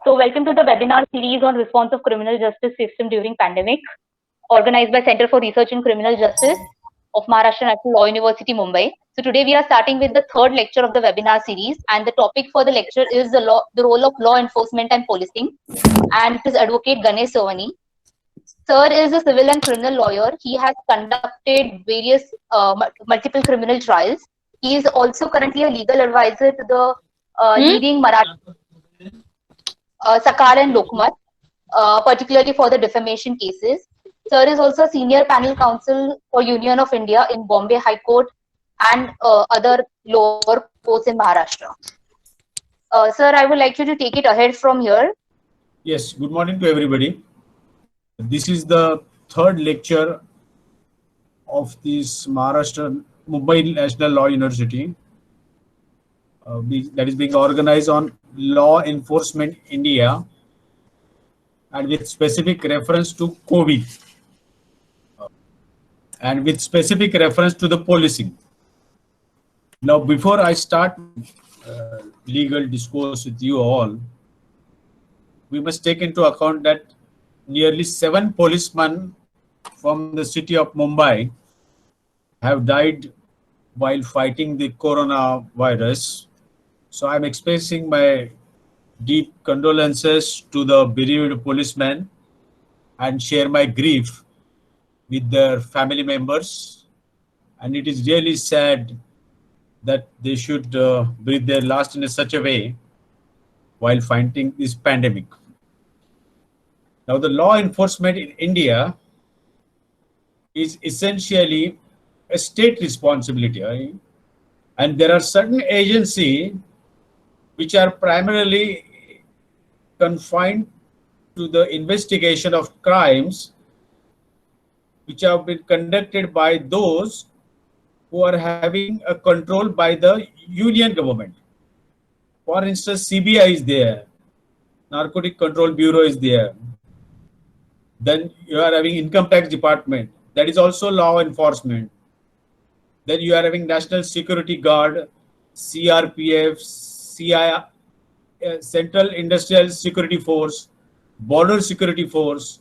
So welcome to the webinar series on response of criminal justice system during pandemic, organized by Center for Research in Criminal Justice of Maharashtra National Law University, Mumbai. So today we are starting with the third lecture of the webinar series, and the topic for the lecture is the role of law enforcement and policing, and it is Advocate Ganesh Savani. Sir is a civil and criminal lawyer. He has conducted various multiple criminal trials. He is also currently a legal advisor to the leading Marathi Sakar and Lokmat, particularly for the defamation cases. Sir is also senior panel counsel for Union of India in Bombay High Court and other lower courts in Maharashtra. Sir, I would like you to take it ahead from here. Yes, good morning to everybody. This is the third lecture of this Maharashtra Mumbai National Law University that is being organized on law enforcement India and with specific reference to COVID and with specific reference to the policing. Now, before I start legal discourse with you all, we must take into account that nearly 7 policemen from the city of Mumbai have died while fighting the coronavirus. So I'm expressing my deep condolences to the bereaved policemen and share my grief with their family members. And it is really sad that they should breathe their last in such a way while fighting this pandemic. Now, the law enforcement in India is essentially a state responsibility, right? And there are certain agencies which are primarily confined to the investigation of crimes which have been conducted by those who are having a control by the union government. For instance, CBI is there, Narcotic Control Bureau is there. Then you are having Income Tax Department, that is also law enforcement. Then you are having National Security Guard, CRPF, CIA, Central Industrial Security Force, Border Security Force,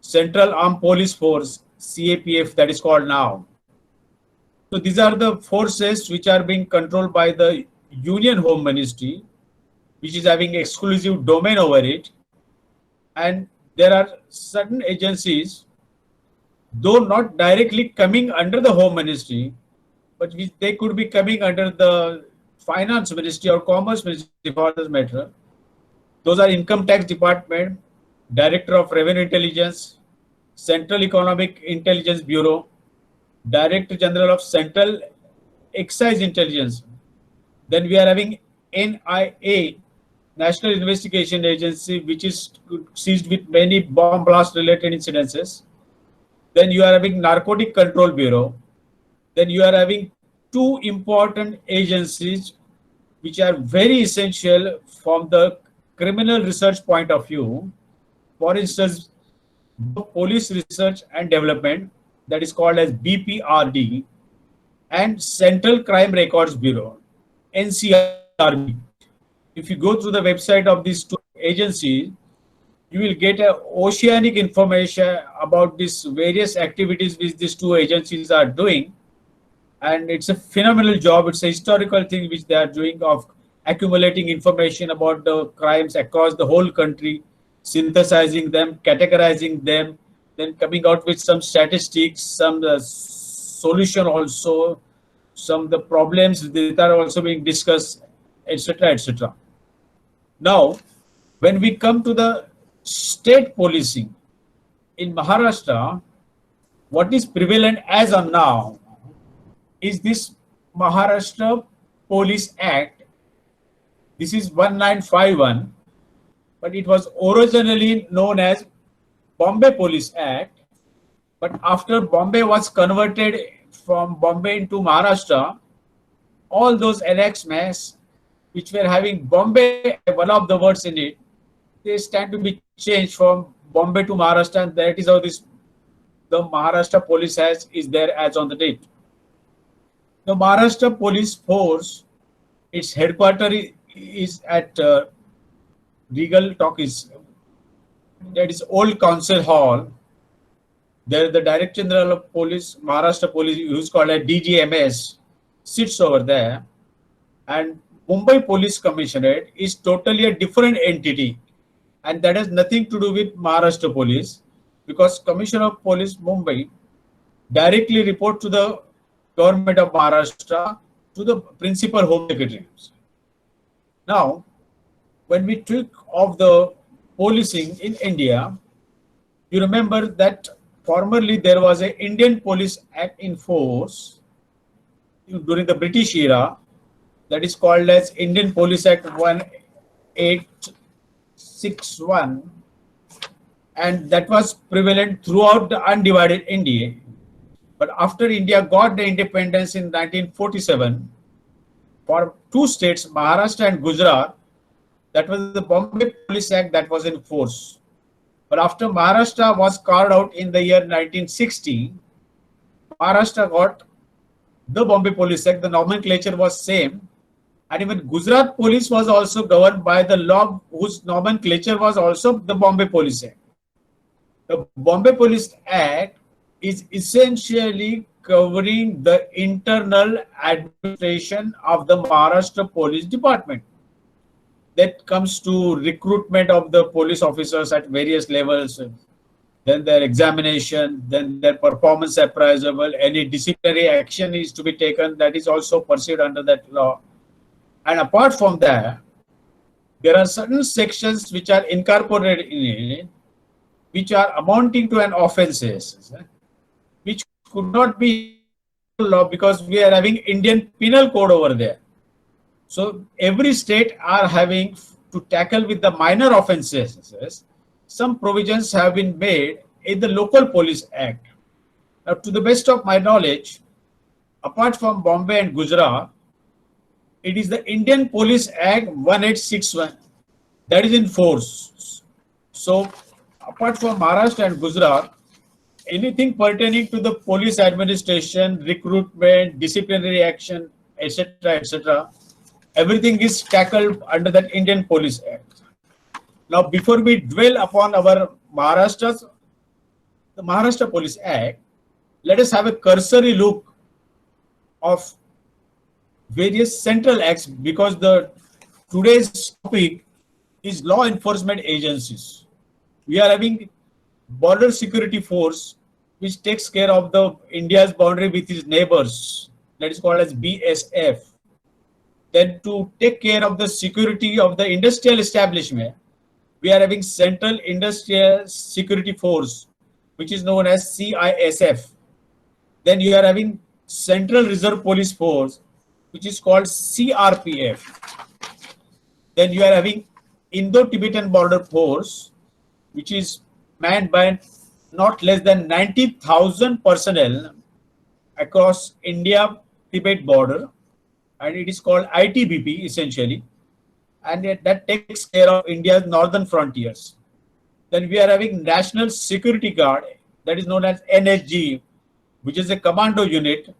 Central Armed Police Force, CAPF, that is called now. So these are the forces which are being controlled by the Union Home Ministry, which is having exclusive domain over it. And there are certain agencies, though not directly coming under the Home Ministry, but they could be coming under the Finance Ministry or Commerce Ministry for this matter. Those are Income Tax Department, Director of Revenue Intelligence, Central Economic Intelligence Bureau, Director General of Central Excise Intelligence. Then we are having NIA, National Investigation Agency, which is seized with many bomb blast related incidences. Then you are having Narcotic Control Bureau. Then you are having 2 important agencies which are very essential from the criminal research point of view. For instance, Police Research and Development, that is called as BPRD, and Central Crime Records Bureau, NCRB. If you go through the website of these 2 agencies, you will get an oceanic information about these various activities which these 2 agencies are doing. And it's a phenomenal job. It's a historical thing which they are doing of accumulating information about the crimes across the whole country, synthesizing them, categorizing them, then coming out with some statistics, some solution also, some the problems that are also being discussed, etc., etc. Now, when we come to the state policing in Maharashtra, what is prevalent as of now is this Maharashtra Police Act. This is 1951, but it was originally known as Bombay Police Act. But after Bombay was converted from Bombay into Maharashtra, all those enactments which were having Bombay, one of the words in it, they stand to be changed from Bombay to Maharashtra, and that is how the Maharashtra Police is there as on the date. The Maharashtra Police Force, its headquarters is at Regal Talk is, that is Old Council Hall. There the Director General of Police, Maharashtra Police, who's called a DGMS, sits over there. And Mumbai Police Commissionerate is totally a different entity. And that has nothing to do with Maharashtra Police, because Commissioner of Police Mumbai directly report to the government of Maharashtra, to the principal Home Secretary. Now, when we took off the policing in India, you remember that formerly there was an Indian Police Act in force during the British era, that is called as Indian Police Act 1861, and that was prevalent throughout the undivided India. But after India got the independence in 1947, for two states, Maharashtra and Gujarat, that was the Bombay Police Act that was in force. But after Maharashtra was carved out in the year 1960, Maharashtra got the Bombay Police Act. The nomenclature was same, and even Gujarat Police was also governed by the law whose nomenclature was also the Bombay Police Act. The Bombay Police Act is essentially covering the internal administration of the Maharashtra Police Department. That comes to recruitment of the police officers at various levels, then their examination, then their performance appraisal, any disciplinary action is to be taken, that is also pursued under that law. And apart from that, there are certain sections which are incorporated in it, which are amounting to an offences, which could not be law because we are having Indian Penal Code over there. So every state are having to tackle with the minor offences. Some provisions have been made in the Local Police Act. Now, to the best of my knowledge, apart from Bombay and Gujarat, it is the Indian Police Act 1861 that is in force. So apart from Maharashtra and Gujarat, anything pertaining to the police administration, recruitment, disciplinary action, etc., everything is tackled under that Indian Police Act. Now, before we dwell upon our the Maharashtra Police Act, let us have a cursory look of various central acts, because today's topic is law enforcement agencies. We are having Border Security Force, which takes care of the India's boundary with its neighbors. That is called as BSF. Then to take care of the security of the industrial establishment, we are having Central Industrial Security Force, which is known as CISF. Then you are having Central Reserve Police Force, which is called CRPF. Then you are having Indo-Tibetan Border Force, which is manned by not less than 90,000 personnel across India-Tibet border, and it is called ITBP essentially, and that takes care of India's northern frontiers. Then we are having National Security Guard, that is known as NSG, which is a commando unit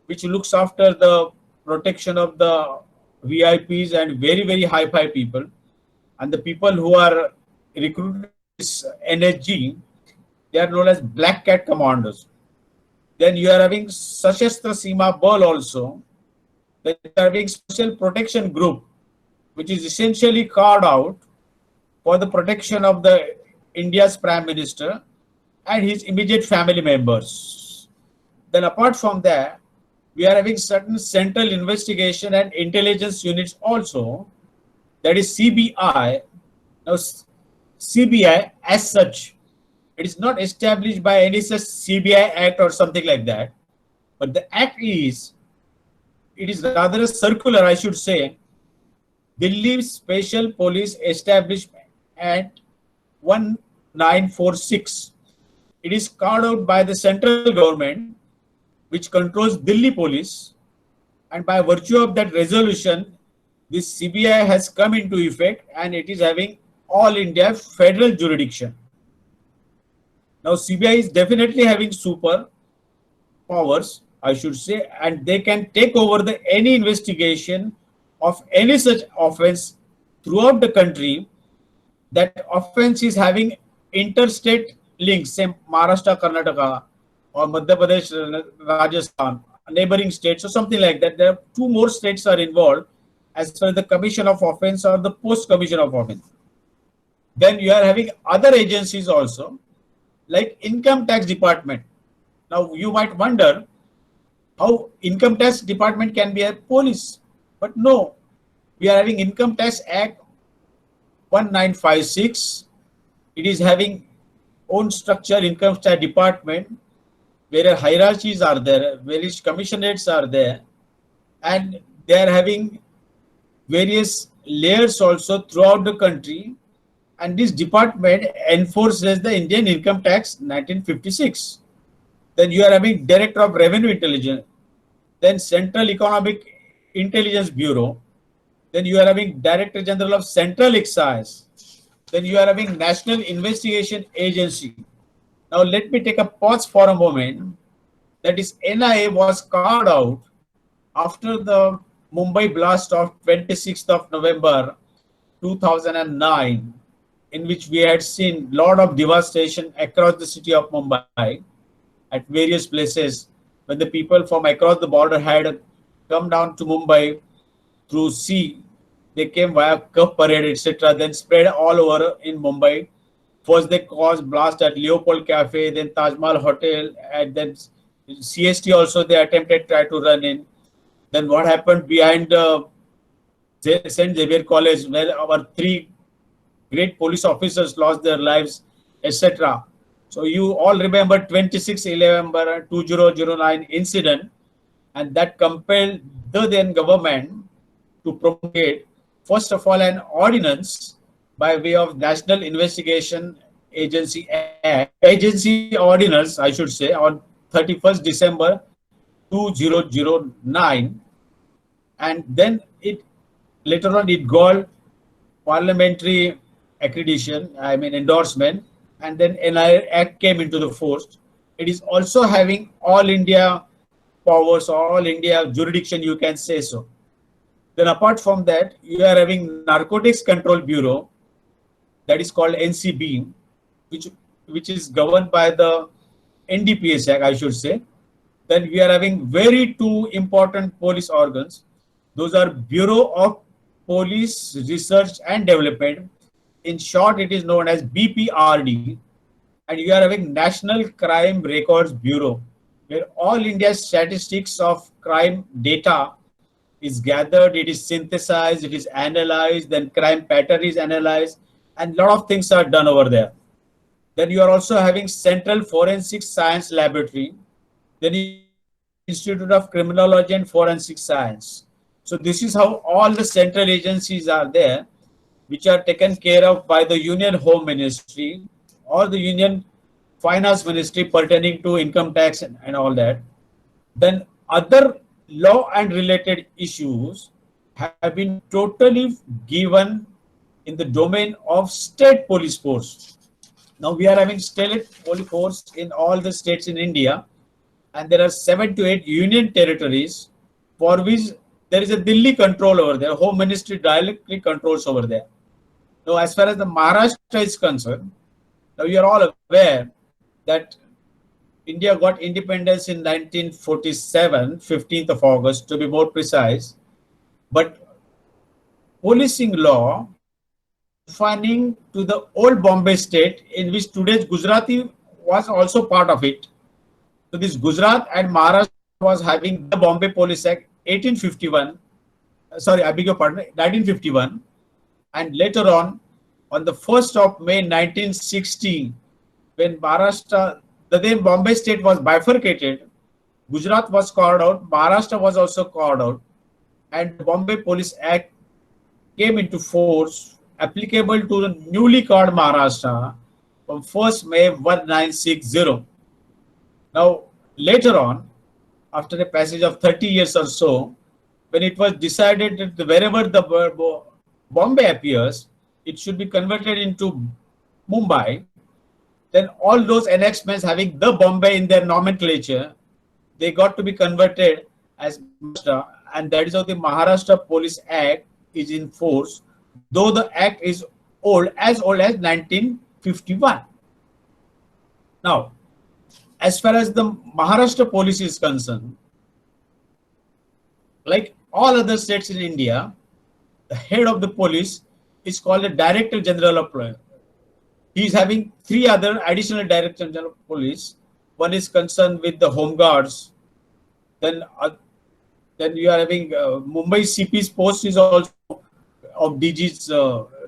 which looks after the protection of the VIPs and very, very high-fi people. And the people who are recruited this NSG, they are known as Black Cat Commandos. Then you are having Sashastra Seema Bal also. Then you are having Special Protection Group, which is essentially carved out for the protection of the India's Prime Minister and his immediate family members. Then apart from that, we are having certain Central Investigation and Intelligence Units also, that is CBI. Now, CBI as such, it is not established by any such CBI Act or something like that, but the Act it is rather a circular, I should say, Delhi Special Police Establishment Act 1946. It is carved out by the central government, which controls Delhi police, and by virtue of that resolution, this CBI has come into effect and it is having all India federal jurisdiction. Now, CBI is definitely having super powers, I should say, and they can take over any investigation of any such offense throughout the country that offense is having interstate links, same Maharashtra, Karnataka, or Madhya Pradesh, Rajasthan, neighboring states, or something like that. There are two more states are involved as far as the commission of offense or the post commission of offense. Then you are having other agencies also, like income tax department. Now you might wonder how income tax department can be a police, but no, we are having Income Tax Act 1956. It is having own structure, income tax department, where hierarchies are there, various commissioners are there, and they are having various layers also throughout the country. And this department enforces the Indian Income Tax 1956. Then you are having Director of Revenue Intelligence, then Central Economic Intelligence Bureau, then you are having Director General of Central Excise, then you are having National Investigation Agency. Now let me take a pause for a moment. That is, NIA was carved out after the Mumbai blast of 26th of November 2009, in which we had seen a lot of devastation across the city of Mumbai at various places, when the people from across the border had come down to Mumbai through sea. They came via Cup Parade, etc., then spread all over in Mumbai. First they caused blast at Leopold Cafe, then Taj Mahal Hotel, and then CST also they attempted try to run in. Then what happened behind St. Xavier College, where our 3 great police officers lost their lives, etc. So you all remember 26/11/2009 incident, and that compelled the then government to promulgate, first of all, an ordinance by way of National Investigation Agency Act, Agency Ordinance, I should say, on 31st December 2009, and then it later on it got parliamentary accreditation, I mean endorsement, and then NIA Act came into the force. It is also having all India powers, all India jurisdiction, you can say so. Then apart from that, you are having Narcotics Control Bureau, that is called NCB, which is governed by the NDPS Act, I should say. Then we are having very 2 important police organs. Those are Bureau of Police Research and Development. In short, it is known as BPRD. And you are having National Crime Records Bureau, where all India's statistics of crime data is gathered, it is synthesized, it is analyzed, then crime pattern is analyzed, and a lot of things are done over there. Then you are also having Central Forensic Science Laboratory, then Institute of Criminology and Forensic Science. So this is how all the central agencies are there, which are taken care of by the Union Home Ministry or the Union Finance Ministry pertaining to income tax and all that. Then other law and related issues have been totally given in the domain of state police force. Now we are having state police force in all the states in India, and there are 7 to 8 union territories for which there is a Delhi control over there. Home Ministry directly controls over there. Now as far as the Maharashtra is concerned, now you are all aware that India got independence in 1947, 15th of August to be more precise. But policing law confining to the old Bombay state, in which today's Gujarati was also part of it. So this Gujarat and Maharashtra was having the Bombay Police Act 1851, sorry, I beg your pardon, 1951. And later on the 1st of May 1960, when Maharashtra, the then Bombay state was bifurcated, Gujarat was carved out, Maharashtra was also carved out, and the Bombay Police Act came into force, applicable to the newly carved Maharashtra from 1st May 1960. Now, later on, after a passage of 30 years or so, when it was decided that wherever the Bombay appears, it should be converted into Mumbai, then all those enactments having the Bombay in their nomenclature, they got to be converted as Maharashtra, and that is how the Maharashtra Police Act is in force. Though the act is old as 1951. Now, as far as the Maharashtra police is concerned, like all other states in India, the head of the police is called the Director General of Police. He is having three other additional Director General of Police. One is concerned with the Home Guards. Then you are having Mumbai CP's post is also of DG's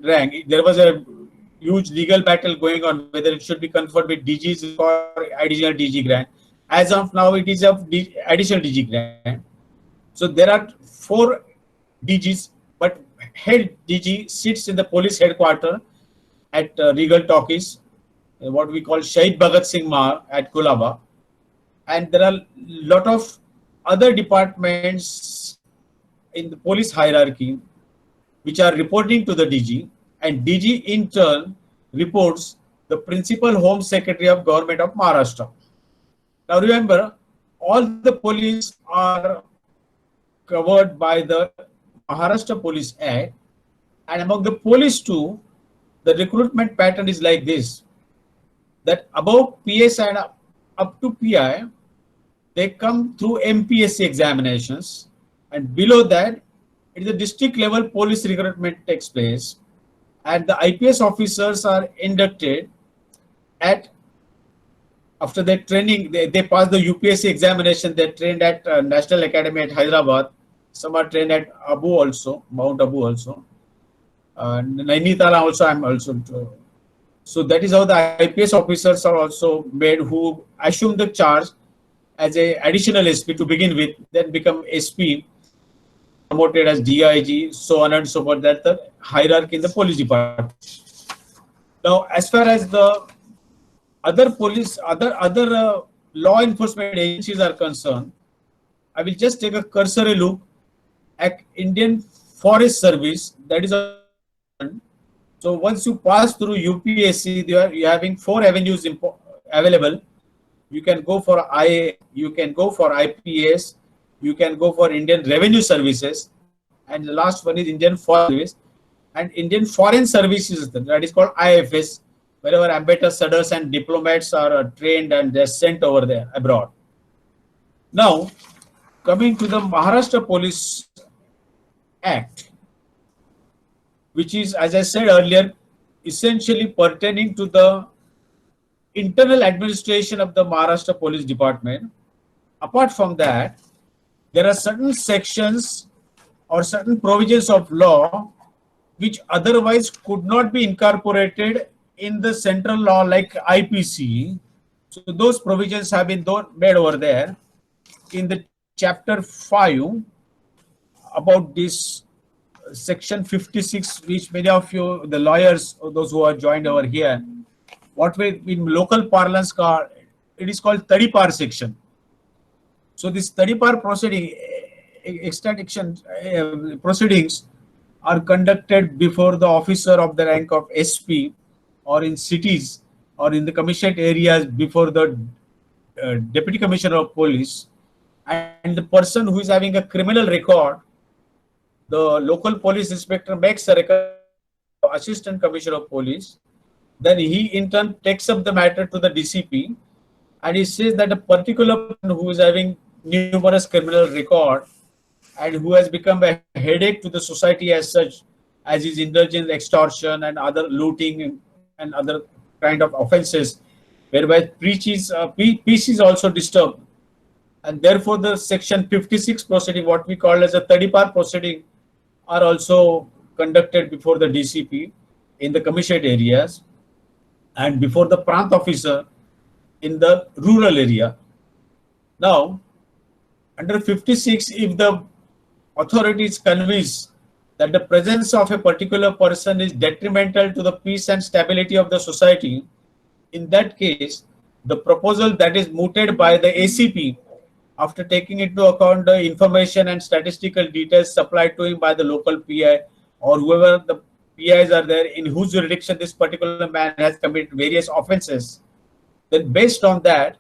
rank. There was a huge legal battle going on whether it should be conferred with DG's or additional DG grant. As of now, it is of additional DG grant. So there are 4 DGs, but head DG sits in the police headquarters at Regal Talkies, what we call Shahid Bhagat Singh Mahar at Kulaba. And there are a lot of other departments in the police hierarchy which are reporting to the DG, and DG in turn reports the Principal Home Secretary of Government of Maharashtra. Now remember, all the police are covered by the Maharashtra Police Act, and among the police too, the recruitment pattern is like this, that above PS and up to PI, they come through MPSC examinations, and below that, it is a district level police recruitment takes place, and the IPS officers are inducted at, after their training, they pass the UPSC examination, they're trained at National Academy at Hyderabad, some are trained at Abu also, Mount Abu also, Nainital also, I'm also. So that is how the IPS officers are also made, who assume the charge as a additional SP to begin with, then become SP, promoted as DIG, so on and so forth. That's the hierarchy in the police department. Now, as far as the other police, other law enforcement agencies are concerned, I will just take a cursory look at Indian Forest Service. That is a, so once you pass through UPSC, you are having 4 avenues available. You can go for IA, you can go for IPS, you can go for Indian Revenue Services, and the last one is Indian Forest Service, and Indian Foreign Services, that is called IFS, wherever ambassadors and diplomats are trained and they're sent over there abroad. Now, coming to the Maharashtra Police Act, which is, as I said earlier, essentially pertaining to the internal administration of the Maharashtra Police Department. Apart from that, there are certain sections or certain provisions of law which otherwise could not be incorporated in the central law like IPC. So those provisions have been made over there in the chapter 5 about this section 56, which many of you, the lawyers, or those who are joined over here, what we in local parlance call, it is called Tadipar section. So this Tadipar proceeding, extradition proceedings are conducted before the officer of the rank of SP, or in cities or in the commissioned areas before the Deputy Commissioner of Police, and the person who is having a criminal record, the local police inspector makes a record to Assistant Commissioner of Police. Then he in turn takes up the matter to the DCP, and he says that a particular person who is having numerous criminal record and who has become a headache to the society as such, as his indulgence, extortion, and other looting and other kind of offences, whereby peace is also disturbed, and therefore the section 56 proceeding, what we call as a Tadipar proceeding, are also conducted before the DCP in the commissioned areas and before the Prant officer in the rural area. Now, under 56, if the authority is convinced that the presence of a particular person is detrimental to the peace and stability of the society, in that case, the proposal that is mooted by the ACP, after taking into account the information and statistical details supplied to him by the local PI or whoever the PIs are there in whose jurisdiction this particular man has committed various offences, then based on that,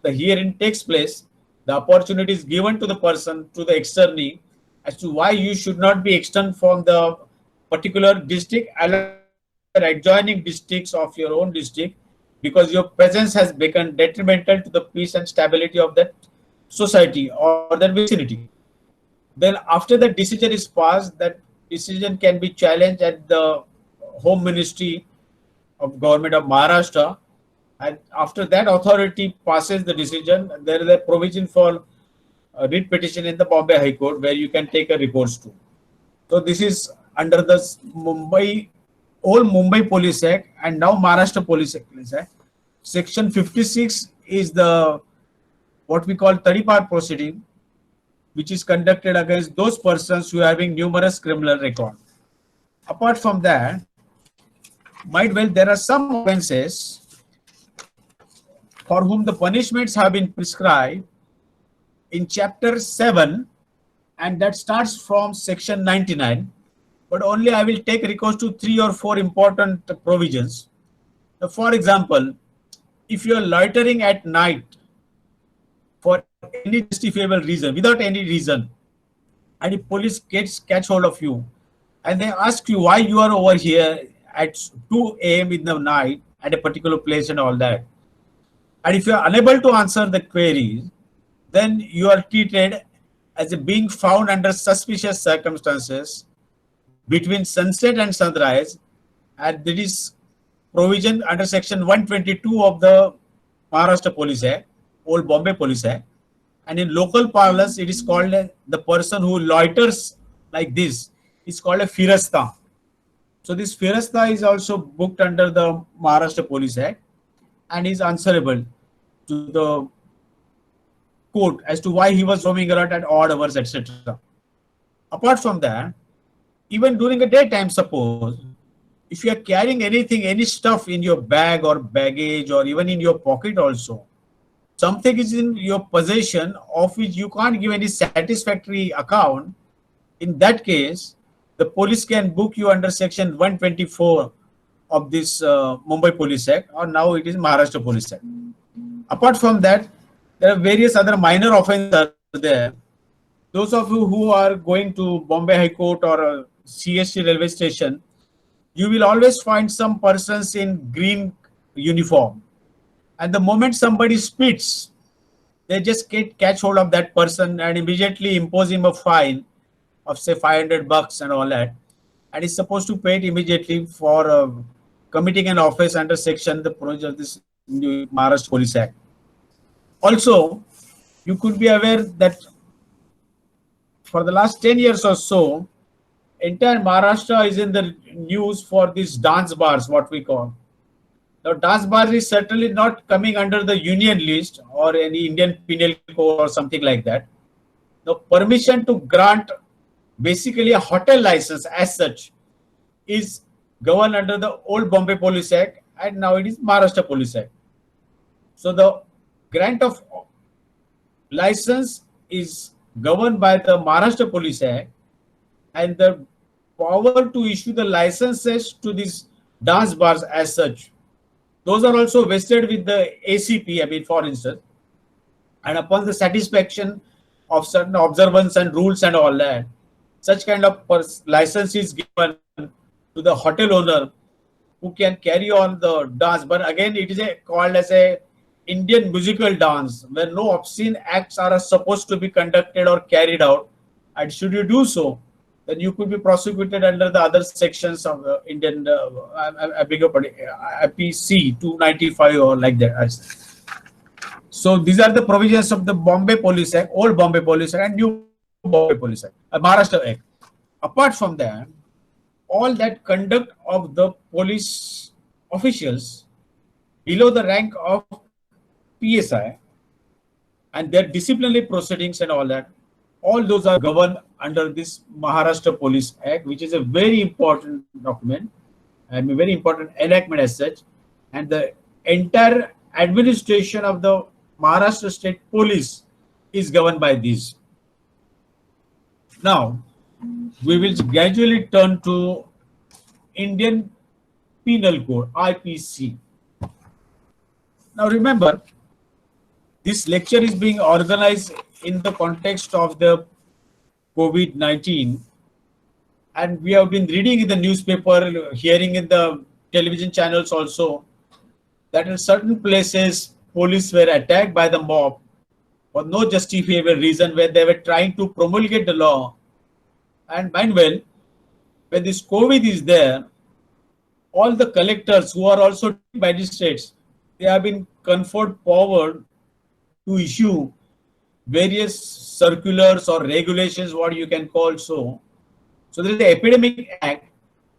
the hearing takes place, the opportunity is given to the person, to the externee, as to why you should not be externed from the particular district adjoining districts of your own district because your presence has become detrimental to the peace and stability of that society or that vicinity. Then after the decision is passed, that decision can be challenged at the Home Ministry of Government of Maharashtra, and after that authority passes the decision, there is a provision for a writ petition in the Bombay High Court where you can take a recourse to. So this is under the old Mumbai Police Act and now Maharashtra Police Act. Section 56 is the what we call Tadipar proceeding, which is conducted against those persons who are having numerous criminal record. Apart from that, there are some offences for whom the punishments have been prescribed in chapter 7, and that starts from section 99, but only I will take recourse to 3 or 4 important provisions. For example, if you are loitering at night for any justifiable reason, without any reason, and if police catch hold of you and they ask you why you are over here at 2 a.m. in the night at a particular place and all that, and if you are unable to answer the queries, then you are treated as a being found under suspicious circumstances between sunset and sunrise, and that is provision under section 122 of the Maharashtra Police Act, old Bombay Police Act. And in local parlance, it is called the person who loiters like this is called a firasta. So this firasta is also booked under the Maharashtra Police Act and is answerable to the court as to why he was roaming around at odd hours, etc. Apart from that, even during the daytime, suppose if you are carrying anything, any stuff in your bag or baggage or even in your pocket also, something is in your possession of which you can't give any satisfactory account, in that case, the police can book you under section 124 of this Mumbai Police Act, or now it is Maharashtra Police Act. Apart from that, there are various other minor offences there. Those of you who are going to Bombay High Court or CST railway station, you will always find some persons in green uniform. And the moment somebody speeds, they just catch hold of that person and immediately impose him a fine of say $500 and all that. And is supposed to pay it immediately for committing an offense under section the provision of this new Maharashtra Police Act. Also, you could be aware that for the last 10 years or so, entire Maharashtra is in the news for these dance bars, what we call. Now, dance bar is certainly not coming under the union list or any Indian Penal Code or something like that. The permission to grant basically a hotel license as such is governed under the old Bombay Police Act, and now it is Maharashtra Police Act. So the grant of license is governed by the Maharashtra Police Act, and the power to issue the licenses to these dance bars as such, those are also vested with the ACP, I mean, for instance, and upon the satisfaction of certain observance and rules and all that, such kind of license is given to the hotel owner who can carry on the dance. But again, it is called as a Indian musical dance, where no obscene acts are supposed to be conducted or carried out. And should you do so, then you could be prosecuted under the other sections of the Indian IPC 295 or like that. So these are the provisions of the Bombay Police Act, old Bombay Police Act and new Bombay Police Act, Maharashtra Act. Apart from that, all that conduct of the police officials below the rank of PSI and their disciplinary proceedings and all that, all those are governed under this Maharashtra Police Act, which is a very important document and a very important enactment as such. And the entire administration of the Maharashtra State Police is governed by these. Now, we will gradually turn to Indian Penal Code, IPC. Now remember, this lecture is being organized in the context of the COVID-19, and we have been reading in the newspaper, hearing in the television channels also, that in certain places police were attacked by the mob for no justifiable reason, where they were trying to promulgate the law. And mind well, when this COVID is there, all the collectors who are also magistrates, they have been conferred power to issue various circulars or regulations, what you can call so. So there is the Epidemic Act,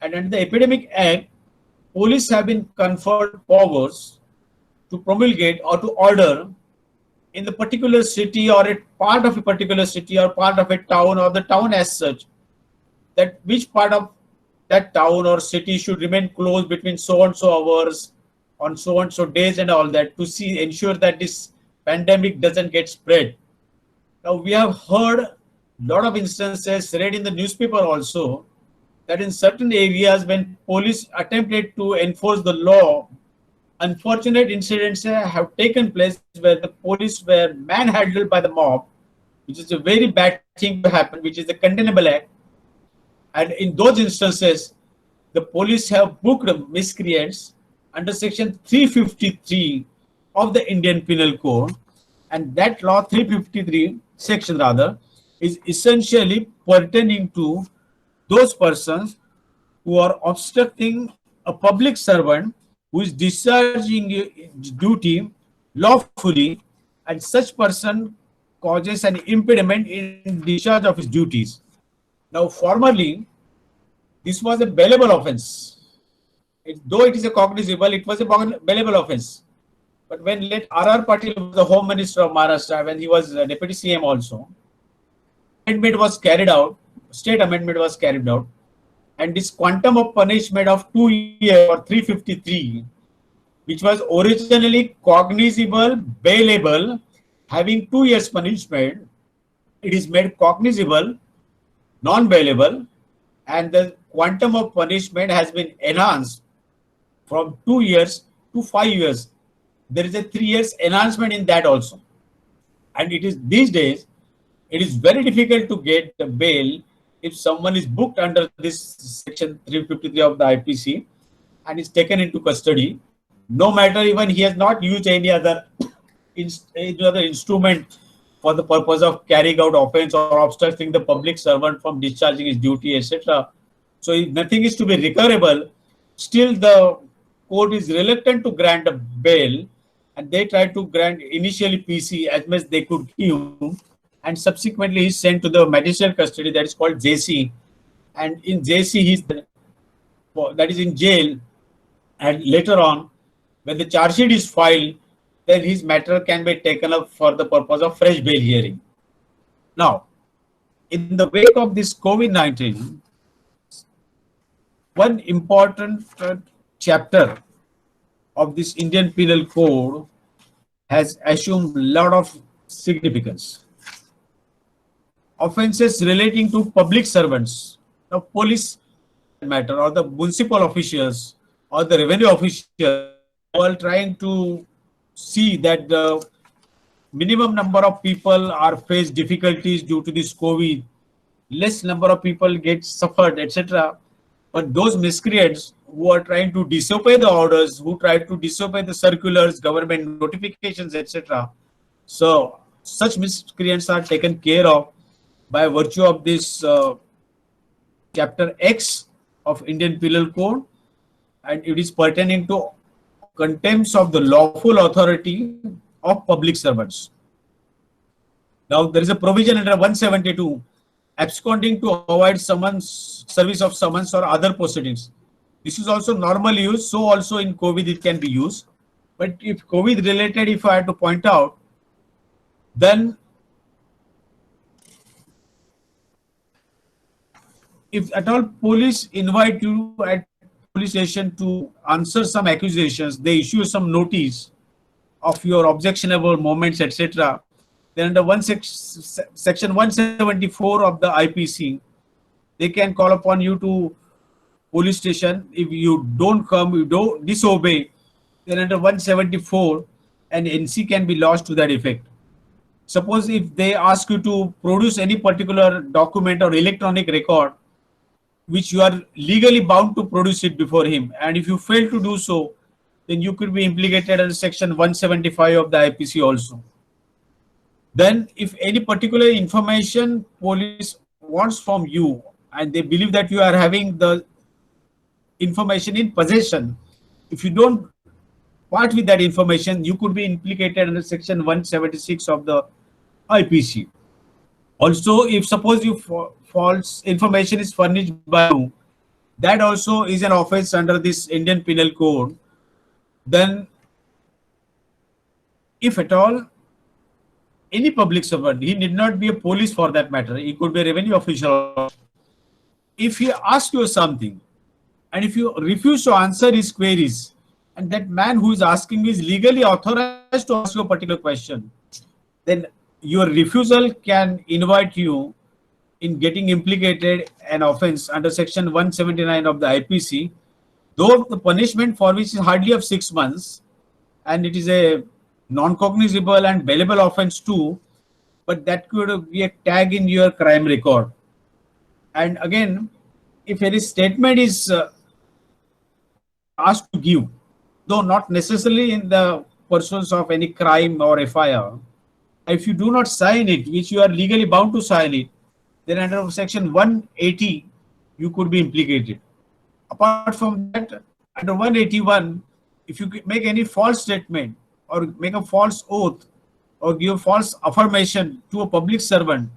and under the Epidemic Act, police have been conferred powers to promulgate or to order in the particular city or a part of a particular city or part of a town or the town as such, that which part of that town or city should remain closed between so and so hours on so and so days and all that, to ensure that this pandemic doesn't get spread. Now we have heard a lot of instances, read in the newspaper also, that in certain areas when police attempted to enforce the law, unfortunate incidents have taken place where the police were manhandled by the mob, which is a very bad thing to happen, which is the condemnable act. And in those instances, the police have booked miscreants under section 353 of the Indian Penal Code. And that law, 353 section rather, is essentially pertaining to those persons who are obstructing a public servant who is discharging duty lawfully, and such person causes an impediment in discharge of his duties. Now, formerly, this was a bailable offence. Though it is a cognizable, it was a bailable offence. But when late R.R. Patil was the Home Minister of Maharashtra, when he was Deputy CM also, amendment was carried out, state amendment was carried out, and this quantum of punishment of 2 years or 353, which was originally cognizable, bailable, having 2 years punishment, it is made cognizable, non-bailable, and the quantum of punishment has been enhanced from 2 years to 5 years. There is a 3 years enhancement in that also. And it is these days, it is very difficult to get the bail if someone is booked under this section 353 of the IPC and is taken into custody, no matter even he has not used any other instrument for the purpose of carrying out offense or obstructing the public servant from discharging his duty, etc. So if nothing is to be recoverable, still the court is reluctant to grant a bail, and they try to grant initially PC as much they could give, and subsequently he is sent to the magistrate custody, that is called JC, and in JC he is that is in jail, and later on when the charge sheet is filed, then his matter can be taken up for the purpose of fresh bail hearing. Now, in the wake of this COVID-19, one important chapter of this Indian Penal Code has assumed a lot of significance. Offences relating to public servants, the police matter, or the municipal officials, or the revenue officials, all trying to see that the minimum number of people are face difficulties due to this COVID, less number of people get suffered, etc. But those miscreants who are trying to disobey the orders, who try to disobey the circulars, government notifications, etc. So such miscreants are taken care of by virtue of this chapter X of Indian Penal Code, and it is pertaining to contempt of the lawful authority of public servants. Now there is a provision under 172, absconding to avoid summons, service of summons or other proceedings. This is also normally used, so also in COVID it can be used. But if COVID related, if I had to point out, then if at all police invite you at police station to answer some accusations, they issue some notice of your objectionable moments, etc. Then under section 174 of the IPC, they can call upon you to police station. If you don't come, you don't disobey, then under 174, an NC can be lodged to that effect. Suppose if they ask you to produce any particular document or electronic record which you are legally bound to produce it before him. And if you fail to do so, then you could be implicated under section 175 of the IPC also. Then if any particular information police wants from you and they believe that you are having the information in possession, if you don't part with that information, you could be implicated under section 176 of the IPC. Also, if suppose you false information is furnished by you, that also is an offense under this Indian Penal Code. Then, if at all, any public servant, he need not be a police for that matter, he could be a revenue official. If he asks you something, and if you refuse to answer his queries, and that man who is asking is legally authorized to ask you a particular question, then your refusal can invite you in getting implicated an offense under section 179 of the IPC, though the punishment for which is hardly of 6 months, and it is a non-cognizable and bailable offense too, but that could be a tag in your crime record. And again, if any statement is asked to give, though not necessarily in the pursuance of any crime or FIR, if you do not sign it, which you are legally bound to sign it, then under section 180, you could be implicated. Apart from that, under 181, if you make any false statement or make a false oath or give false affirmation to a public servant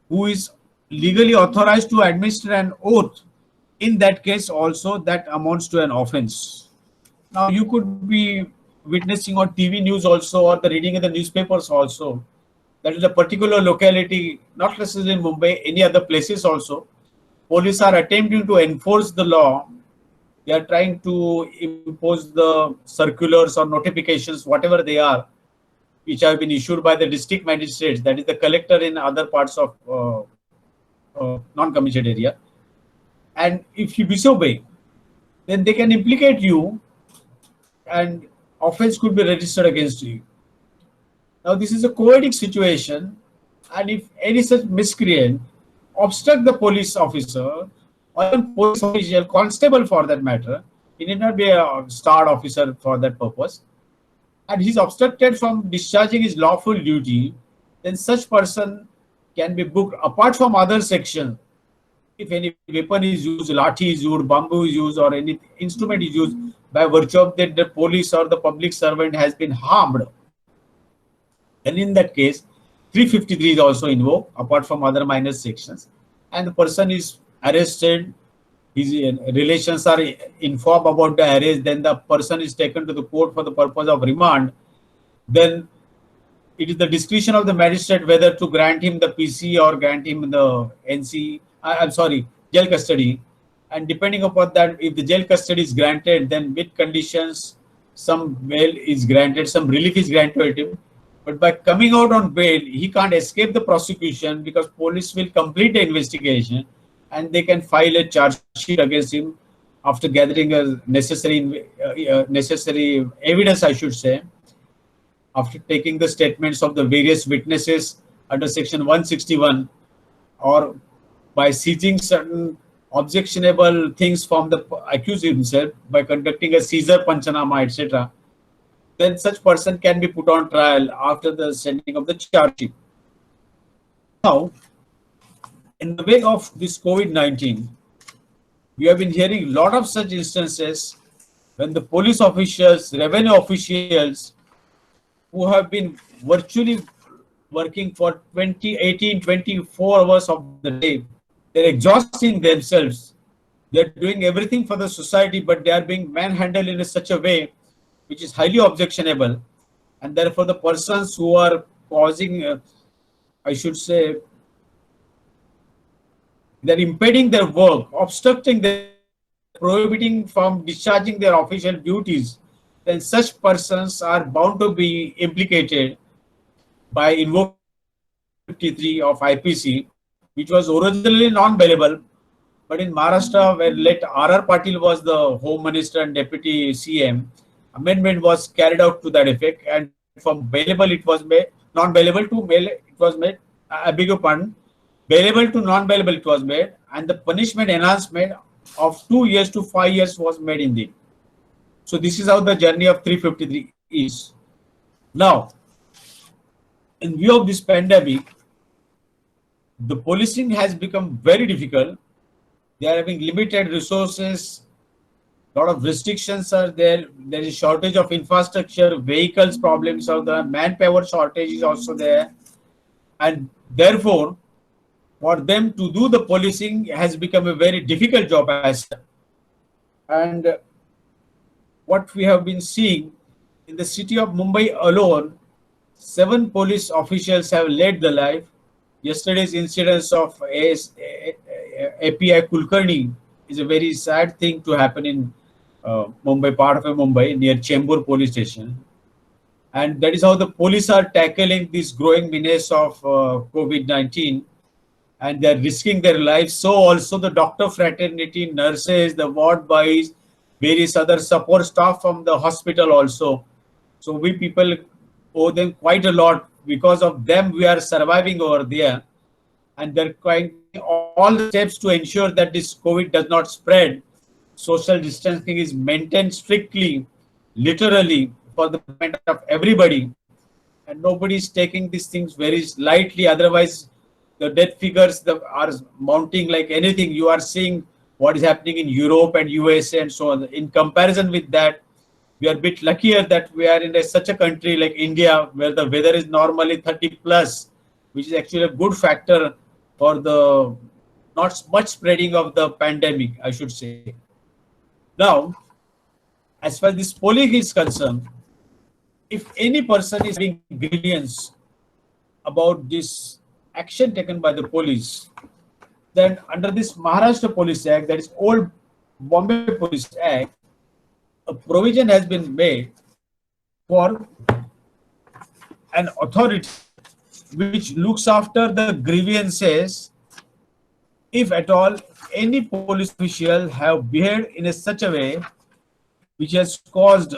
who is legally authorized to administer an oath, in that case also that amounts to an offense. Now you could be witnessing on TV news also, or the reading in the newspapers also, that is a particular locality, not necessarily in Mumbai, any other places also, police are attempting to enforce the law. They are trying to impose the circulars or notifications, whatever they are, which have been issued by the district magistrates, that is the collector in other parts of non-commissioned area. And if you disobey, then they can implicate you and offense could be registered against you. Now this is a chaotic situation, and if any such miscreant obstruct the police officer or even police official, constable for that matter, he need not be a staff officer for that purpose, and he's obstructed from discharging his lawful duty, then such person can be booked apart from other sections. If any weapon is used, lathi is used, bamboo is used, or any instrument is used by virtue of that the police or the public servant has been harmed, then in that case 353 is also invoked apart from other minor sections, and the person is arrested, his relations are informed about the arrest, then the person is taken to the court for the purpose of remand. Then it is the discretion of the magistrate whether to grant him the PC or grant him the jail custody. And depending upon that, if the jail custody is granted, then with conditions, some bail is granted, some relief is granted to him. But by coming out on bail, he can't escape the prosecution because police will complete the investigation and they can file a charge sheet against him after gathering a necessary evidence, I should say, after taking the statements of the various witnesses under section 161, or by seizing certain objectionable things from the accused himself by conducting a Caesar Panchanama, etc., then such person can be put on trial after the sending of the charge sheet. Now, in the wake of this COVID-19, we have been hearing a lot of such instances when the police officials, revenue officials who have been virtually working for 24 hours of the day, they're exhausting themselves. They're doing everything for the society, but they are being manhandled in such a way which is highly objectionable. And therefore, the persons who are causing, I should say, they're impeding their work, obstructing their, prohibiting from discharging their official duties, then such persons are bound to be implicated by invoking 53 of IPC, which was originally non-bailable, but in Maharashtra, where late R.R. Patil was the Home Minister and Deputy CM, amendment was carried out to that effect, and from bailable it was made, non-bailable to bail it was made, I beg your pardon, bailable to non-bailable it was made, and the punishment enhancement of 2 years to 5 years was made indeed. So this is how the journey of 353 is. Now, in view of this pandemic, the policing has become very difficult. They are having limited resources. A lot of restrictions are there. There is shortage of infrastructure, vehicles problems are there, manpower shortage is also there. And therefore, for them to do the policing has become a very difficult job as such. And what we have been seeing in the city of Mumbai alone, 7 police officials have laid the life. Yesterday's incidents of API Kulkarni is a very sad thing to happen in Mumbai, part of Mumbai, near Chembur police station. And that is how the police are tackling this growing menace of COVID-19, and they're risking their lives. So also the doctor fraternity, nurses, the ward boys, various other support staff from the hospital also. So we people owe them quite a lot. Because of them, we are surviving over there. And they're trying all the steps to ensure that this COVID does not spread. Social distancing is maintained strictly, literally, for the benefit of everybody. And nobody is taking these things very lightly. Otherwise, the death figures are mounting like anything. You are seeing what is happening in Europe and USA and so on. In comparison with that, we are a bit luckier that we are in such a country like India, where the weather is normally 30 plus, which is actually a good factor for the not much spreading of the pandemic, I should say. Now, as far as this polling is concerned, if any person is having grievance about this action taken by the police, then under this Maharashtra Police Act, that is old Bombay Police Act, a provision has been made for an authority which looks after the grievances if at all any police official have behaved in such a way which has caused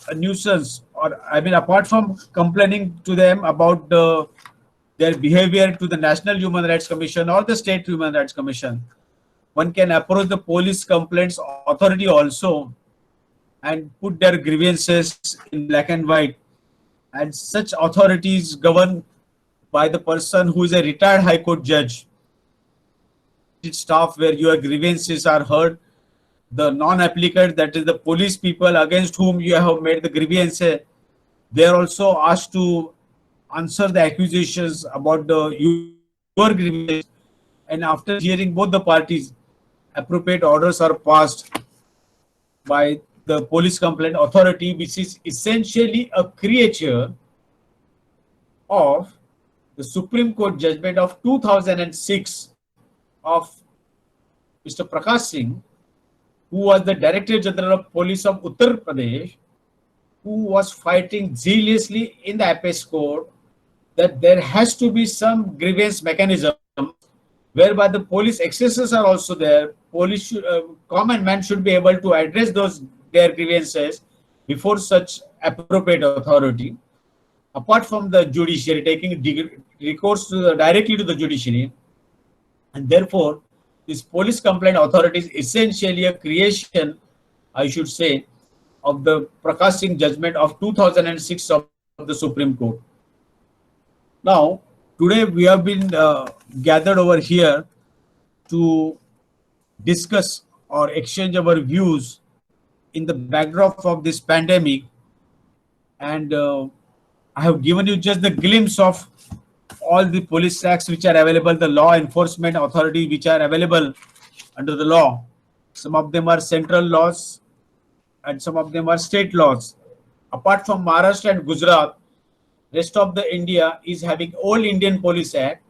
a nuisance, or I mean, apart from complaining to them about their behavior to the National Human Rights Commission or the State Human Rights Commission, one can approach the police complaints authority also and put their grievances in black and white. And such authorities governed by the person who is a retired High Court judge. Staff where your grievances are heard. The non-applicant, that is the police people against whom you have made the grievance, they are also asked to answer the accusations about your grievance. And after hearing both the parties, appropriate orders are passed by the police complaint authority, which is essentially a creature of the Supreme Court judgment of 2006 of Mr. Prakash Singh, who was the Director General of Police of Uttar Pradesh, who was fighting zealously in the Apex Court that there has to be some grievance mechanism whereby the police excesses are also there. Police common man should be able to address their grievances before such appropriate authority. Apart from the judiciary taking recourse directly to the judiciary, and therefore this police complaint authority is essentially a creation, I should say, of the Prakash Singh judgment of 2006 of the Supreme Court. Now, today we have been gathered over here to discuss or exchange our views in the backdrop of this pandemic, and I have given you just the glimpse of all the police acts which are available, the law enforcement authority which are available under the law. Some of them are central laws and some of them are state laws. Apart from Maharashtra and Gujarat, rest of the India is having old Indian Police Act,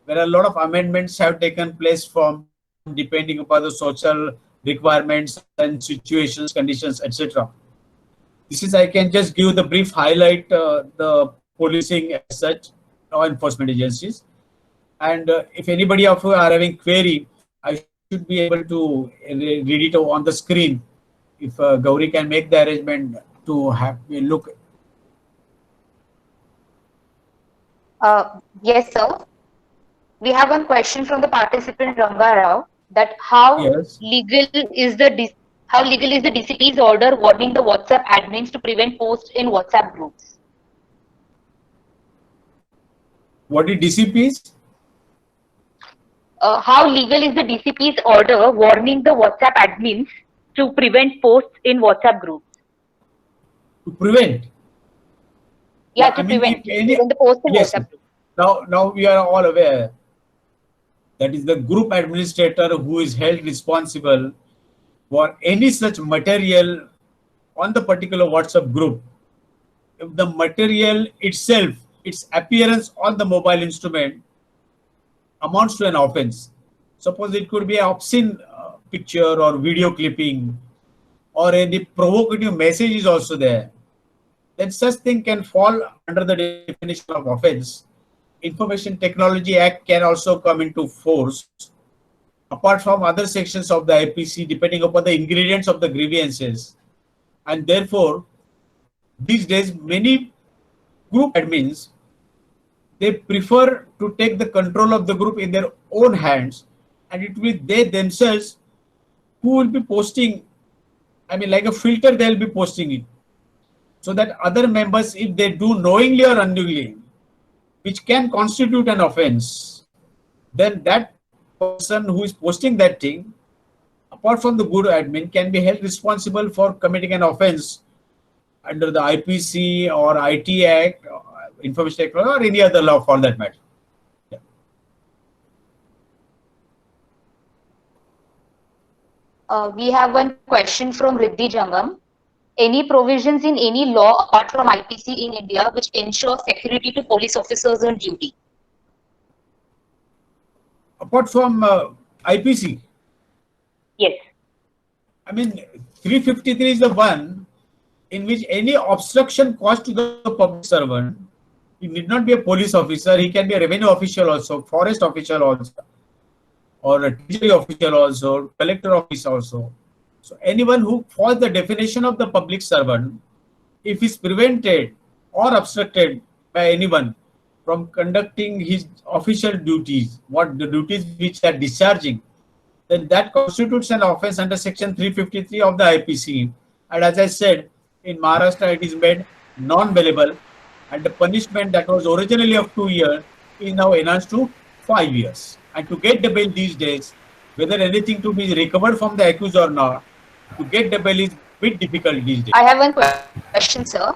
where a lot of amendments have taken place from depending upon the social requirements and situations, conditions, etc. This is, I can just give the brief highlight, the policing as such, law enforcement agencies. And if anybody of you are having query, I should be able to read it on the screen. If Gauri can make the arrangement to have a look. Yes, sir. We have one question from the participant Ranga Rao, that how Yes. legal is the DCP's order warning the WhatsApp admins to prevent posts in WhatsApp groups? What is DCPs? How legal is the DCP's order warning the WhatsApp admins to prevent posts in WhatsApp groups? To prevent. Yeah, Yeah, to I mean, prevent if any, the posts in yes. WhatsApp groups. Now we are all aware that is the group administrator who is held responsible for any such material on the particular WhatsApp group. If the material itself, its appearance on the mobile instrument amounts to an offense. Suppose it could be an obscene picture or video clipping, or any provocative message is also there, then such thing can fall under the definition of offense. Information Technology Act can also come into force, apart from other sections of the IPC, depending upon the ingredients of the grievances. And therefore, these days, many group admins, they prefer to take the control of the group in their own hands, and it will be they themselves who will be posting, I mean, like a filter, they'll be posting it. So that other members, if they do knowingly or unknowingly, which can constitute an offense, then that person who is posting that thing, apart from the good admin, can be held responsible for committing an offense under the IPC or IT Act, or Information Technology, or any other law for that matter. Yeah. We have one question from Riddhi Jangam. Any provisions in any law apart from IPC in India which ensure security to police officers on duty? Apart from IPC, Yes. I mean, 353 is the one in which any obstruction caused to the public servant, he need not be a police officer, he can be a revenue official also, forest official also, or a treasury official also, collector office also. So anyone who falls the definition of the public servant, if is prevented or obstructed by anyone from conducting his official duties, what the duties which are discharging, then that constitutes an offense under section 353 of the IPC. And as I said, in Maharashtra it is made non-bailable, and the punishment that was originally of 2 years is now enhanced to 5 years. And to get the bail these days, whether anything to be recovered from the accused or not, to get the bail is a bit difficult these days. I have one question, sir.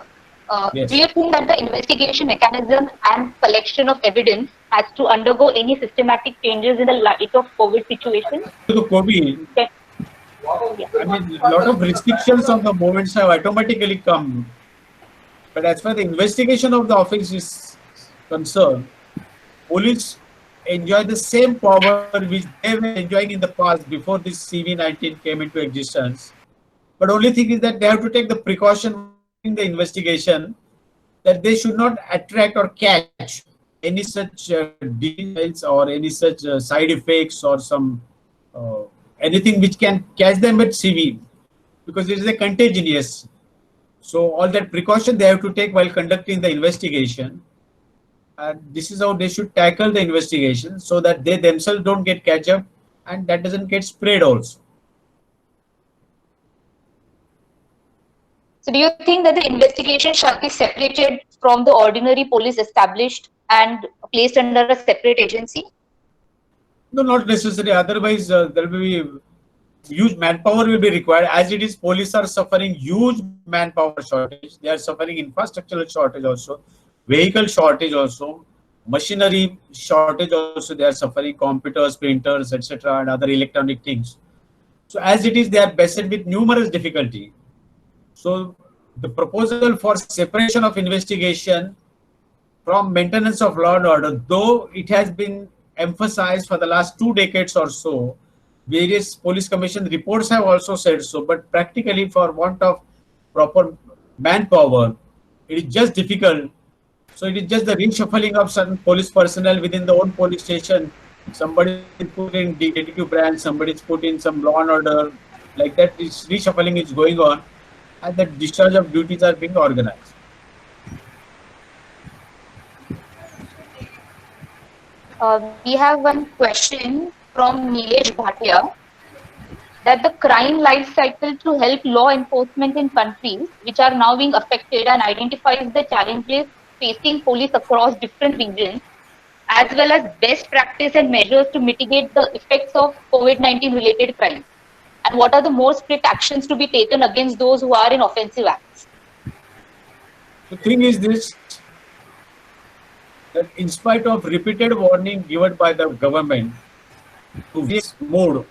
Yes. Do you think that the investigation mechanism and collection of evidence has to undergo any systematic changes in the light of COVID situation? To the COVID, Yeah. I mean, a lot of restrictions on the movements have automatically come. But as far as the investigation of the offense is concerned, police enjoy the same power which they were enjoying in the past before this CV-19 came into existence. But only thing is that they have to take the precaution in the investigation that they should not attract or catch any such details or any such side effects or some anything which can catch them at CV, because it is a contagious. So all that precaution they have to take while conducting the investigation. And this is how they should tackle the investigation so that they themselves don't get catch up and that doesn't get spread also. So do you think that the investigation shall be separated from the ordinary police established and placed under a separate agency? No, not necessary. Otherwise, there will be huge manpower will be required. As it is, police are suffering huge manpower shortage. They are suffering infrastructural shortage also, vehicle shortage also, machinery shortage also. They are suffering computers, printers, etc., and other electronic things. So as it is, they are beset with numerous difficulty. So the proposal for separation of investigation from maintenance of law and order, though it has been emphasized for the last 2 decades or so, various police commission reports have also said so, but practically for want of proper manpower, it is just difficult. So it is just the reshuffling of certain police personnel within the own police station. Somebody is put in detective branch, somebody is put in some law and order, like that. This reshuffling is going on, and the discharge of duties are being organized. We have one question from Nilesh Bhatia, that the crime life cycle to help law enforcement in countries which are now being affected, and identifies the challenges facing police across different regions, as well as best practice and measures to mitigate the effects of COVID-19 related crimes. And what are the more strict actions to be taken against those who are in offensive acts? The thing is this, that in spite of repeated warning given by the government to various mode,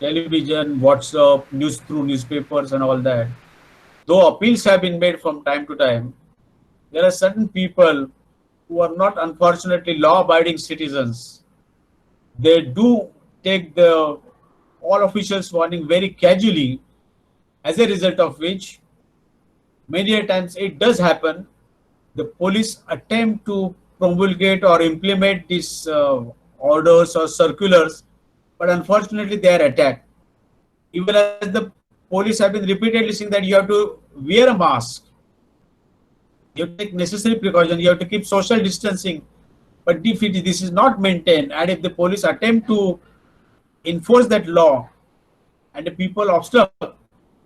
television, WhatsApp, news through newspapers and all that, though appeals have been made from time to time, there are certain people who are not unfortunately law-abiding citizens. They do take the all officials' warning very casually, as a result of which many a times it does happen. The police attempt to promulgate or implement these orders or circulars, but unfortunately they are attacked. Even as the police have been repeatedly saying that you have to wear a mask, you have to take necessary precautions, you have to keep social distancing. But if this is not maintained, and if the police attempt to enforce that law and the people obstruct,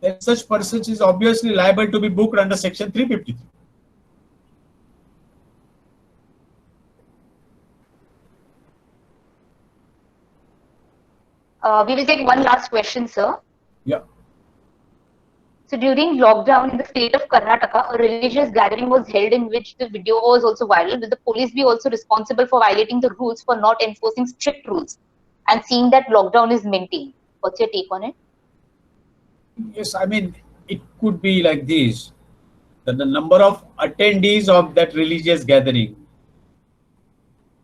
then such persons is obviously liable to be booked under Section 353. We will take one last question, sir. Yeah. So during lockdown in the state of Karnataka, a religious gathering was held in which the video was also viral. Will the police be also responsible for violating the rules for not enforcing strict rules and seeing that lockdown is maintained? What's your take on it? Yes, I mean, it could be like this, that the number of attendees of that religious gathering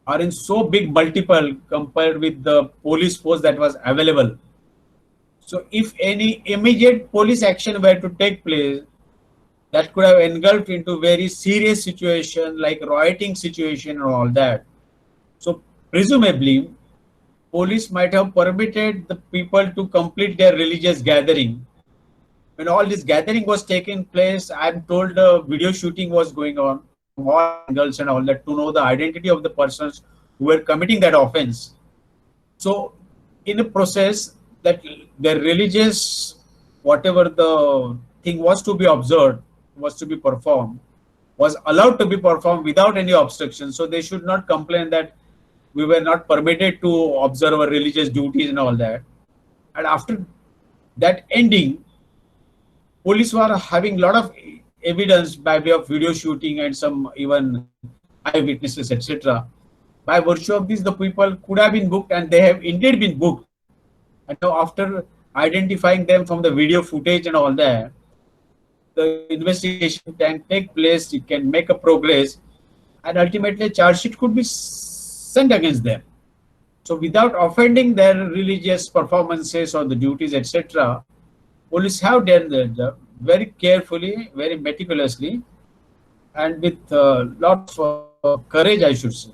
are in so big multiple compared with the police force that was available. So if any immediate police action were to take place, that could have engulfed into very serious situation like rioting situation and all that. So presumably, police might have permitted the people to complete their religious gathering. When all this gathering was taking place, I'm told the video shooting was going on from all angles and all that to know the identity of the persons who were committing that offense. So in a process that the religious, whatever the thing was to be observed, was to be performed, was allowed to be performed without any obstruction. So they should not complain that we were not permitted to observe our religious duties and all that. And after that ending, police were having a lot of evidence by way of video shooting and some even eyewitnesses, etc. By virtue of this, the people could have been booked, and they have indeed been booked. And now after identifying them from the video footage and all that, the investigation can take place, it can make a progress, and ultimately a charge sheet could be sent against them. So without offending their religious performances or the duties, etc., police have done their job very carefully, very meticulously, and with lots of courage, I should say.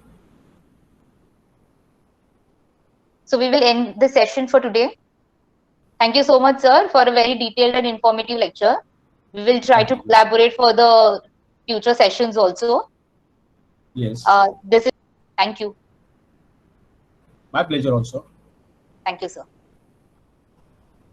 So we will end the session for today. Thank you so much, sir, for a very detailed and informative lecture. We will try to collaborate for the future sessions also. Yes. Thank you. My pleasure also. Thank you, sir.